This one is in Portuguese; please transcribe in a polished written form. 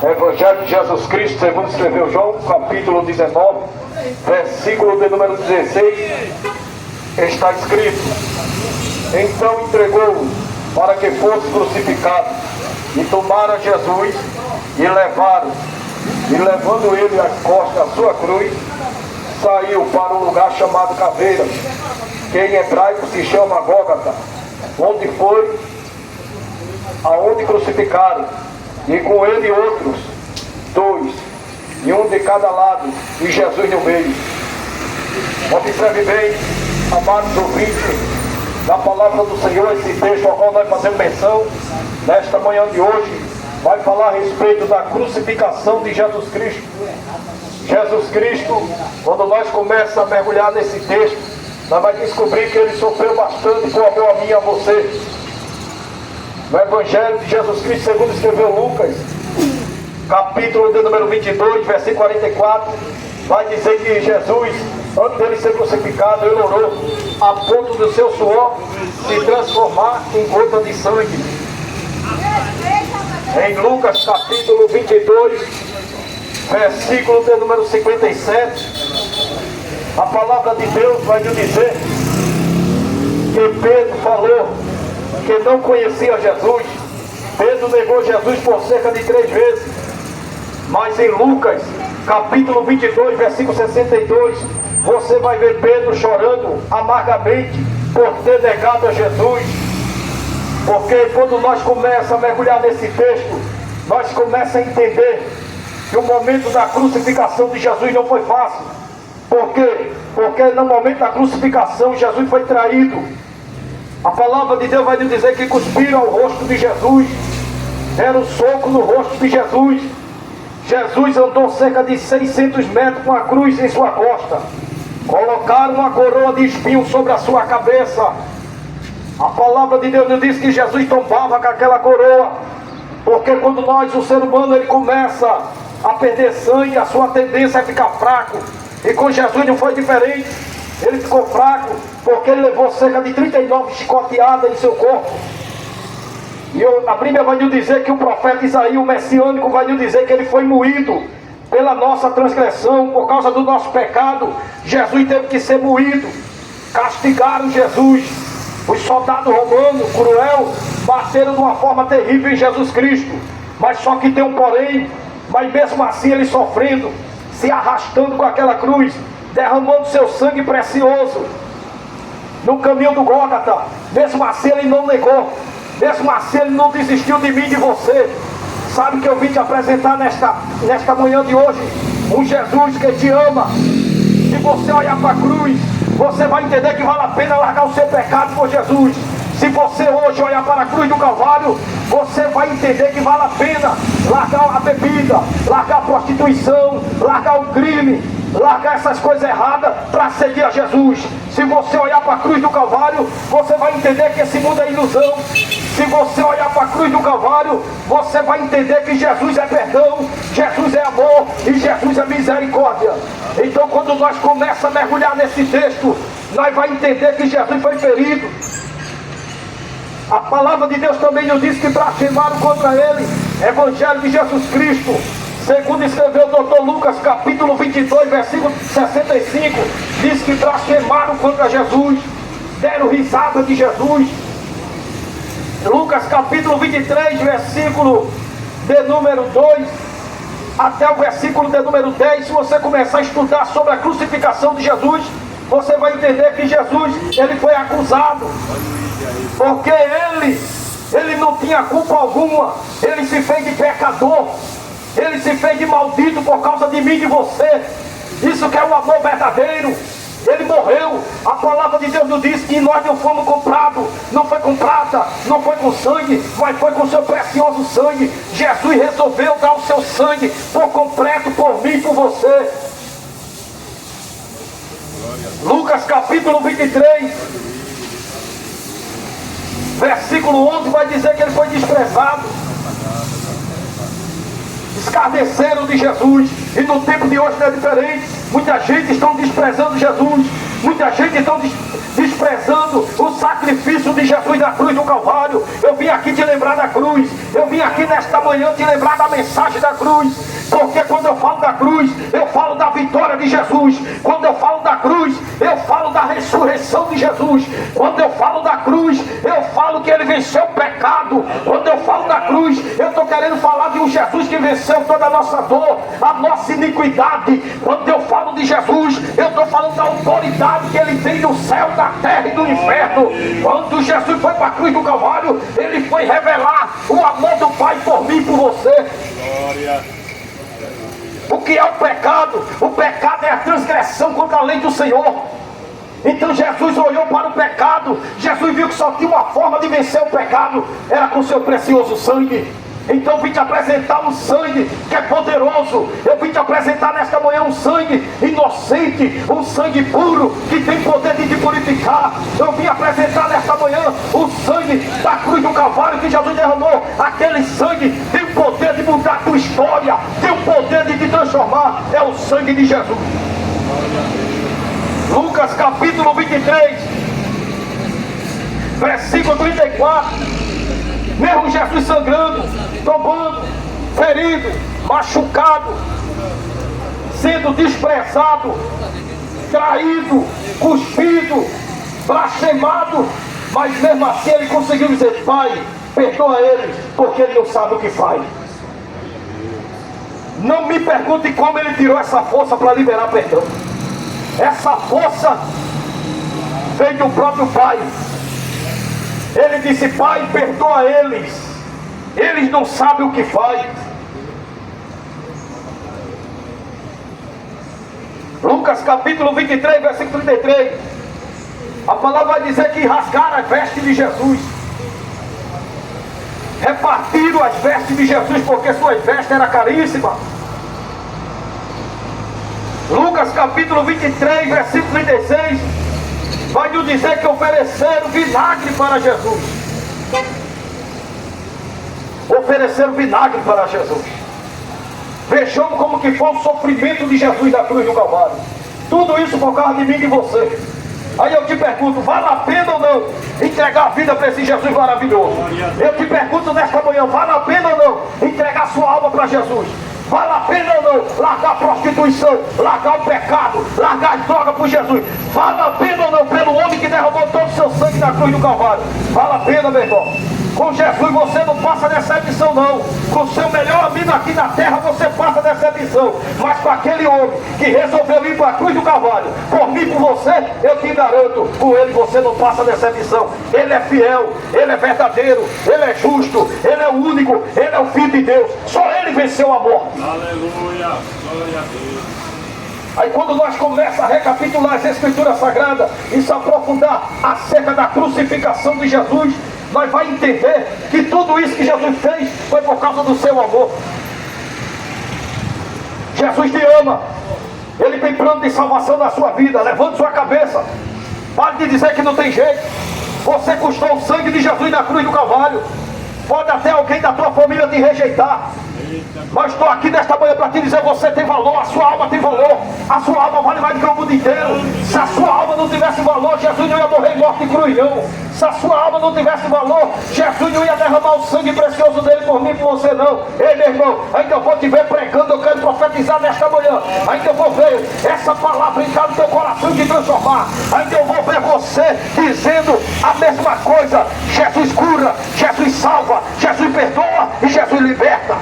Evangelho de Jesus Cristo, segundo escreveu João, capítulo 19, versículo de número 16, está escrito: então entregou-o para que fosse crucificado, e tomaram Jesus e levaram, e levando ele às costas da sua cruz, saiu para um lugar chamado Caveira, que em hebraico se chama Gólgota, onde foi aonde crucificaram, e com ele outros dois, e um de cada lado, e Jesus no meio. Observe bem, amados ouvintes, da palavra do Senhor, esse texto ao qual nós fazemos menção nesta manhã de hoje, vai falar a respeito da crucificação de Jesus Cristo. Jesus Cristo, quando nós começamos a mergulhar nesse texto, nós vamos descobrir que ele sofreu bastante por amor a mim e a você. No Evangelho de Jesus Cristo, segundo escreveu Lucas, capítulo de número 22, versículo 44, vai dizer que Jesus, antes dele ser crucificado, ele orou a ponto do seu suor se transformar em gota de sangue. Em Lucas capítulo 22, versículo de número 57, a palavra de Deus vai nos dizer que Pedro falou que não conhecia Jesus. Pedro negou Jesus por cerca de 3 vezes. Mas em Lucas capítulo 22, versículo 62, você vai ver Pedro chorando amargamente por ter negado a Jesus. Porque quando nós começamos a mergulhar nesse texto, nós começamos a entender que o momento da crucificação de Jesus não foi fácil. Por quê? Porque no momento da crucificação Jesus foi traído. A palavra de Deus vai nos dizer que cuspiram ao rosto de Jesus, deram um soco no rosto de Jesus. Jesus andou cerca de 600 metros com a cruz em sua costa. Colocaram uma coroa de espinhos sobre a sua cabeça. A palavra de Deus nos diz que Jesus tombava com aquela coroa, porque quando nós, o ser humano, ele começa a perder sangue, a sua tendência é ficar fraco. E com Jesus não foi diferente. Ele ficou fraco, porque ele levou cerca de 39 chicoteadas em seu corpo. E a Bíblia vai nos dizer que o profeta Isaías, o messiânico, vai nos dizer que ele foi moído pela nossa transgressão, por causa do nosso pecado. Jesus teve que ser moído. Castigaram Jesus. Os soldados romanos, cruel, bateram de uma forma terrível em Jesus Cristo. Mas só que tem um porém. Mas mesmo assim ele sofrendo, se arrastando com aquela cruz, derramando seu sangue precioso no caminho do Gólgota. Mesmo assim ele não negou. Mesmo assim ele não desistiu de mim e de você. Sabe que eu vim te apresentar nesta manhã de hoje um Jesus que te ama. Se você olhar para a cruz, você vai entender que vale a pena largar o seu pecado por Jesus. Se você hoje olhar para a cruz do Calvário, você vai entender que vale a pena largar a bebida, largar a prostituição, largar o crime, largar essas coisas erradas para seguir a Jesus. Se você olhar para a cruz do Calvário, você vai entender que esse mundo é ilusão. Se você olhar para a cruz do Calvário, você vai entender que Jesus é perdão, Jesus é amor e Jesus é misericórdia. Então quando nós começamos a mergulhar nesse texto, nós vamos entender que Jesus foi ferido. A palavra de Deus também nos diz que blasfemaram contra ele. Evangelho de Jesus Cristo, segundo escreveu o doutor Lucas, capítulo 22, versículo 65, diz que blasfemaram contra Jesus, deram risada de Jesus. Lucas capítulo 23, versículo de número 2 até o versículo de número 10, se você começar a estudar sobre a crucificação de Jesus, você vai entender que Jesus, ele foi acusado, porque ele não tinha culpa alguma. Ele se fez de pecador, ele se fez de maldito por causa de mim e de você. Isso que é o amor verdadeiro. Ele morreu. A palavra de Deus nos diz que nós não fomos comprados, não foi com prata, não foi com sangue, mas foi com seu precioso sangue. Jesus resolveu dar o seu sangue por completo por mim e por você. Lucas capítulo 23, versículo 11 vai dizer que ele foi desprezado. Escarneceram de Jesus. E no tempo de hoje não é diferente. Muita gente está desprezando Jesus. Muita gente está desprezando o sacrifício de Jesus na cruz do Calvário. Eu vim aqui te lembrar da cruz. Eu vim aqui nesta manhã te lembrar da mensagem da cruz. Porque quando eu falo da cruz, eu falo da vitória de Jesus. Quando eu falo da cruz, eu falo da ressurreição de Jesus. Quando eu falo da cruz, eu falo que ele venceu o pecado. Quando eu falo da cruz, eu estou querendo falar de um Jesus que venceu toda a nossa dor, a nossa iniquidade. Quando eu falo de Jesus, eu estou falando da autoridade que ele tem do céu, da terra e do inferno. Quando Jesus foi para a cruz do Calvário, ele foi revelar o amor do Pai por mim e por você. Glória. O que é o pecado? O pecado é a transgressão contra a lei do Senhor. Então Jesus olhou para o pecado. Jesus viu que só tinha uma forma de vencer o pecado, era com seu precioso sangue. Então eu vim te apresentar um sangue que é poderoso. Eu vim te apresentar nesta manhã um sangue inocente, um sangue puro, que tem poder de te purificar. Eu vim apresentar nesta manhã o sangue da cruz do Calvário que Jesus derramou. Aquele sangue tem o poder de mudar a tua história, tem o poder de te transformar. É o sangue de Jesus. Lucas capítulo 23, versículo 34. Mesmo Jesus sangrando, tombando, ferido, machucado, sendo desprezado, traído, cuspido, blasfemado, mas mesmo assim ele conseguiu dizer: Pai, perdoa eles, porque ele não sabe o que faz. Não me pergunte como ele tirou essa força para liberar perdão. Essa força veio do próprio Pai. Ele disse: Pai, perdoa eles, eles não sabem o que faz. Lucas capítulo 23, versículo 33. A palavra vai dizer que rasgaram as vestes de Jesus, repartiram as vestes de Jesus, porque suas vestes eram caríssimas. Lucas capítulo 23, versículo 36, vai nos dizer que ofereceram vinagre para Jesus. Ofereceram vinagre para Jesus. Vejamos como que foi o sofrimento de Jesus na cruz do Calvário. Tudo isso por causa de mim e de você. Aí eu te pergunto, vale a pena ou não entregar a vida para esse Jesus maravilhoso? Eu te pergunto nesta manhã, vale a pena ou não entregar sua alma para Jesus? Vale a pena ou não largar a prostituição, largar o pecado, largar as drogas por Jesus? Vale a pena ou não pelo homem que derramou todo o seu sangue na cruz do Calvário? Vale a pena, meu irmão. Com Jesus você não passa dessa missão não. Com o seu melhor amigo aqui na terra você passa dessa missão. Mas com aquele homem que resolveu ir para a cruz do Calvário, por mim e por você, eu te garanto, com ele você não passa dessa missão. Ele é fiel, ele é verdadeiro, ele é justo, ele é o único, ele é o Filho de Deus. Só ele venceu a morte. Aleluia, glória a Deus. Aí quando nós começamos a recapitular as Escrituras Sagradas e se aprofundar acerca da crucificação de Jesus, nós vamos entender que tudo isso que Jesus fez foi por causa do seu amor. Jesus te ama. Ele tem plano de salvação na sua vida. Levante sua cabeça. Pare de dizer que não tem jeito. Você custou o sangue de Jesus na cruz do Calvário. Pode até alguém da tua família te rejeitar, mas estou aqui nesta manhã para te dizer: você tem valor, a sua alma tem valor, a sua alma vale mais do que o mundo inteiro. Se a sua alma não tivesse valor, Jesus não ia morrer em morte cruz não. Se a sua alma não tivesse valor, Jesus não ia derramar o sangue precioso dele por mim e por você não. Ei, meu irmão, ainda eu vou te ver pregando, eu quero profetizar nesta manhã. Ainda eu vou ver essa palavra entrar no teu coração e te transformar. Ainda eu vou ver você dizendo a mesma coisa: Jesus cura, Jesus salva, Jesus perdoa e Jesus liberta.